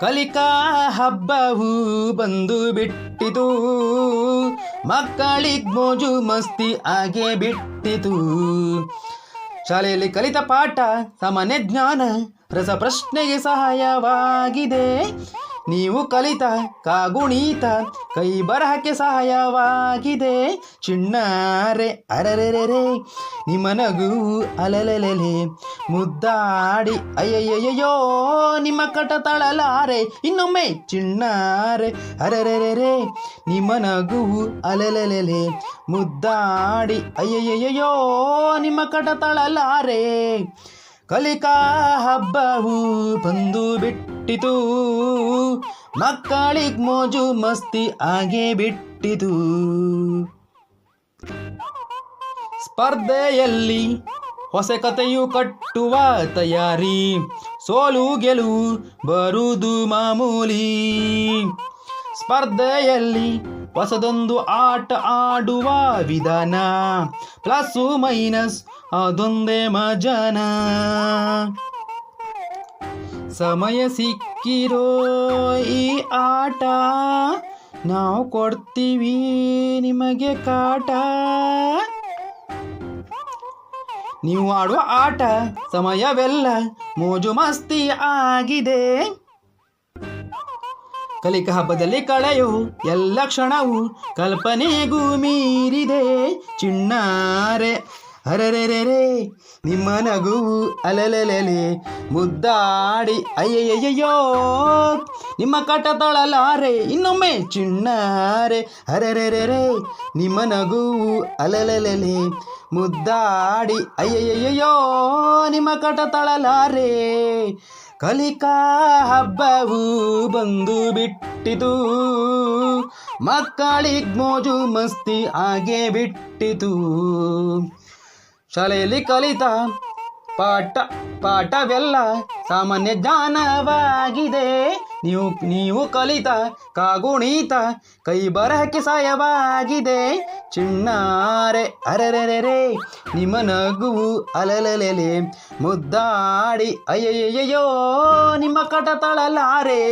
ಕಲಿಕಾ ಹಬ್ಬವು ಬಂದು ಬಿಟ್ಟಿತು, ಮಕ್ಕಳಿಗ್ ಮೋಜು ಮಸ್ತಿ ಆಗೇ ಬಿಟ್ಟಿತು. ಶಾಲೆಯಲ್ಲಿ ಕಲಿತ ಪಾಠ ಸಾಮಾನ್ಯ ಜ್ಞಾನ ರಸಪ್ರಶ್ನೆಗೆ ಸಹಾಯವಾಗಿದೆ. ನೀವು ಕಲಿತ ಕಾಗುಣಿತ ಕೈ ಬರಹಕ್ಕೆ ಸಹಾಯವಾಗಿದೆ. ಚಿಣ್ಣಾರೆ ಅರರೆರೆ ನಿಮ್ಮ ನಗು ಅಲಲೆಲೆ ಮುದ್ದಾಡಿ ಅಯ್ಯಯ್ಯಯ್ಯೋ ನಿಮ್ಮ ಕಟ ತಳಲಾರೆ. ಇನ್ನೊಮ್ಮೆ ಚಿಣ್ಣಾರೆ ಅರರೆರೆ ನಿಮ್ಮ ನಗು ಅಲಲೆಲೆ ಮುದ್ದಾಡಿ ಅಯ್ಯಯ್ಯಯ್ಯೋ ನಿಮ್ಮ ಕಟ ತಳಲಾರೆ. ಕಲಿಕಾ ಹಬ್ಬವು ಬಂದು ಬಿಟ್ಟಿತು, ಮಕ್ಕಳಿಗ್ ಮೋಜು ಮಸ್ತಿ ಆಗೇ ಬಿಟ್ಟಿತು. ಸ್ಪರ್ಧೆಯಲ್ಲಿ ಹೊಸ ಕಥೆಯು ಕಟ್ಟುವ ತಯಾರಿ, ಸೋಲು ಗೆಲುವು ಬರುವುದು ಮಾಮೂಲಿ. ಸ್ಪರ್ಧೆಯಲ್ಲಿ ಹೊಸದೊಂದು ಆಟ ಆಡುವ ವಿಧಾನ, ಪ್ಲಸ್ಸು ಮೈನಸ್ ಅದೊಂದೇ ಮಜಾನ. ಸಮಯ ಸಿಕ್ಕಿರೋ ಈ ಆಟ, ನಾವು ಕೊಡ್ತೀವಿ ನಿಮಗೆ ಕಾಟ. ನೀವು ಆಡುವ ಆಟ ಸಮಯವೆಲ್ಲ ಮೋಜು ಮಸ್ತಿ ಆಗಿದೆ. ಕಲಿಕಾ ಹಬ್ಬದಲ್ಲಿ ಕಳೆಯೋ ಎಲ್ಲ ಕ್ಷಣವು ಕಲ್ಪನೆಗೂ ಮೀರಿದೆ. ಚಿಣ್ಣಾರೆ ಅರರೆರೆ ನಿಮ್ಮ ನಗುವು ಅಲಲೆಲೆ ಮುದ್ದಾಡಿ ಅಯ್ಯಯ್ಯಯ್ಯೋ ನಿಮ್ಮ ಕಟ ತಳಲಾರೆ. ಇನ್ನೊಮ್ಮೆ ಚಿಣ್ಣಾರೆ ಅರರೆರೆ ನಿಮ್ಮ ನಗುವು ಅಲಲೆಲೆ ಮುದ್ದಾಡಿ ಅಯ್ಯಯ್ಯಯ್ಯೋ ನಿಮ್ಮ ಕಟ ತಳಲಾರೆ. ಕಲಿಕಾ ಹಬ್ಬವು ಬಂದು ಬಿಟ್ಟಿತು, ಮಕ್ಕಳಿಗ್ ಮೋಜು ಮಸ್ತಿ ಆಗೇ ಬಿಟ್ಟಿತು. ಶಾಲೆಯಲ್ಲಿ ಕಲಿತ ಪಾಠವೆಲ್ಲ ಸಾಮಾನ್ಯ ಜ್ಞಾನವಾಗಿದೆ. ನೀವು ಕಲಿತ ಕಾಗುಣಿತ ಕೈ ಬರಹಕ್ಕೆ ಸಹಾಯವಾಗಿದೆ. ಚಿಣ್ಣಾರೆ ಅರರೆರೆ ನಿಮ್ಮ ನಗುವು ಅಲಲೆಲೆ ಮುದ್ದಾಡಿ ಅಯ್ಯಯ್ಯಯ್ಯೋ ನಿಮ್ಮ ಕಟ ತಳಲಾರೆ.